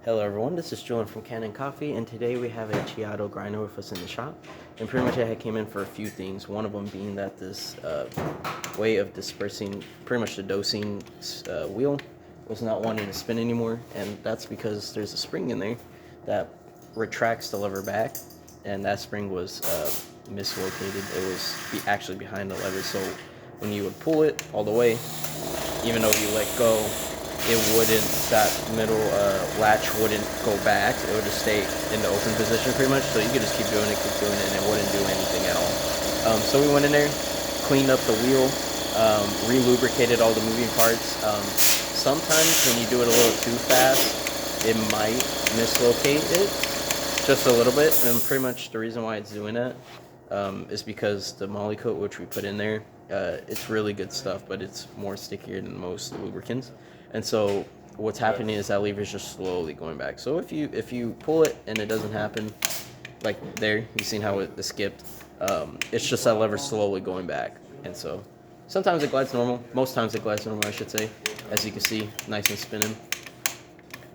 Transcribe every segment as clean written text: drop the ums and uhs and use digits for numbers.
Hello everyone, this is Julian from Kanen Coffee, and today we have a Ceado grinder with us in the shop. And pretty much I came in for a few things, one of them being that this way of dispersing, pretty much the dosing wheel was not wanting to spin anymore, and that's because there's a spring in there that retracts the lever back, and that spring was mislocated. It was actually behind the lever, so when you would pull it all the way, even though you let go, it wouldn't, that middle latch wouldn't go back. It would just stay in the open position pretty much. So you could just keep doing it, and it wouldn't do anything at all. So we went in there, cleaned up the wheel, re-lubricated all the moving parts. Sometimes when you do it a little too fast, it might mislocate it just a little bit. And pretty much the reason why it's doing that is because the moly coat, which we put in there, it's really good stuff, but it's more stickier than most lubricants. And so what's happening is that lever is just slowly going back. So if you pull it and it doesn't happen, like there, you've seen how it skipped. It's just that lever slowly going back. And so sometimes it glides normal. Most times it glides normal, I should say. As you can see, nice and spinning.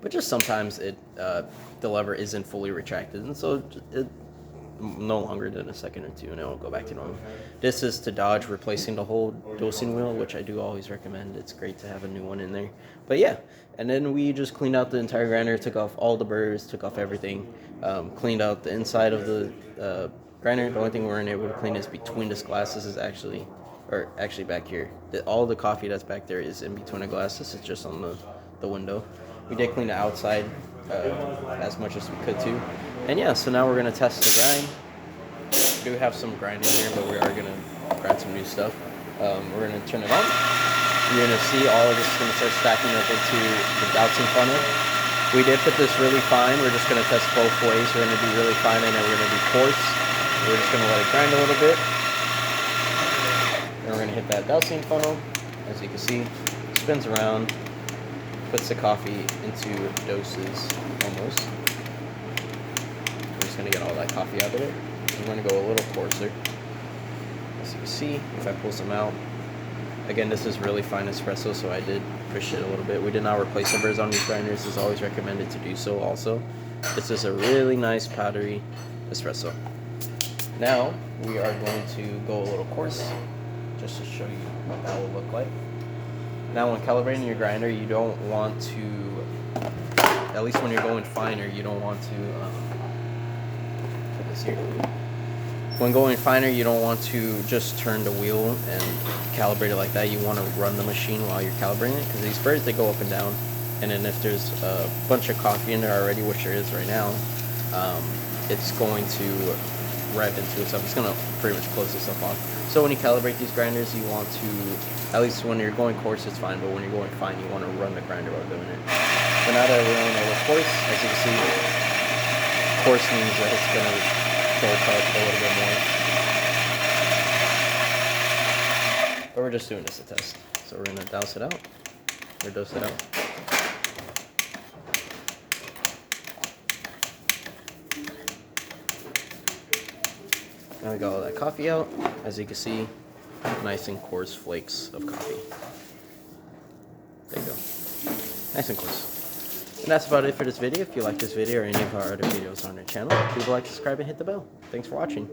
But just sometimes the lever isn't fully retracted, and so it no longer than a second or two, and it will go back to normal. This is to dodge replacing the whole dosing wheel, which I do always recommend. It's great to have a new one in there. But yeah, and then we just cleaned out the entire grinder, took off all the burrs, took off everything, cleaned out the inside of the grinder. The only thing we weren't able to clean is between this glasses is actually back here. All the coffee that's back there is in between the glasses. It's just on the window. We did clean the outside as much as we could too. And yeah, so now we're going to test the grind. We do have some grinding here, but we are going to grind some new stuff. We're going to turn it on. You're going to see all of this is going to start stacking up into the dousing funnel. We did put this really fine. We're just going to test both ways. We're going to do really fine and then we're going to do coarse. We're just going to let it grind a little bit. And we're going to hit that dousing funnel. As you can see, it spins around, puts the coffee into doses almost. We're just going to get all that coffee out of it. We're going to go a little coarser. As you can see, if I pull some out, again, this is really fine espresso, so I did push it a little bit. We did not replace the burrs on these grinders. It's always recommended to do so also. This is a really nice powdery espresso. Now, we are going to go a little coarse, just to show you what that will look like. Now, when calibrating your grinder, you don't want to, at least when you're going finer, you don't want to, put this here. When going finer, you don't want to just turn the wheel and calibrate it like that. You want to run the machine while you're calibrating it, because these burrs, they go up and down. And then if there's a bunch of coffee in there already, which there is right now, it's going to rev into itself. It's going to pretty much close itself off. So when you calibrate these grinders, you want to, at least when you're going coarse, it's fine, but when you're going fine, you want to run the grinder while doing it. So now that we're on a little coarse, as you can see, coarse means that it's going to jolt up a little bit more. But we're just doing this to test. So we're going to douse it out, or dose it out. Now we got all that coffee out. As you can see, nice and coarse flakes of coffee. There you go. Nice and coarse. And that's about it for this video. If you like this video or any of our other videos on our channel, please like, subscribe, and hit the bell. Thanks for watching.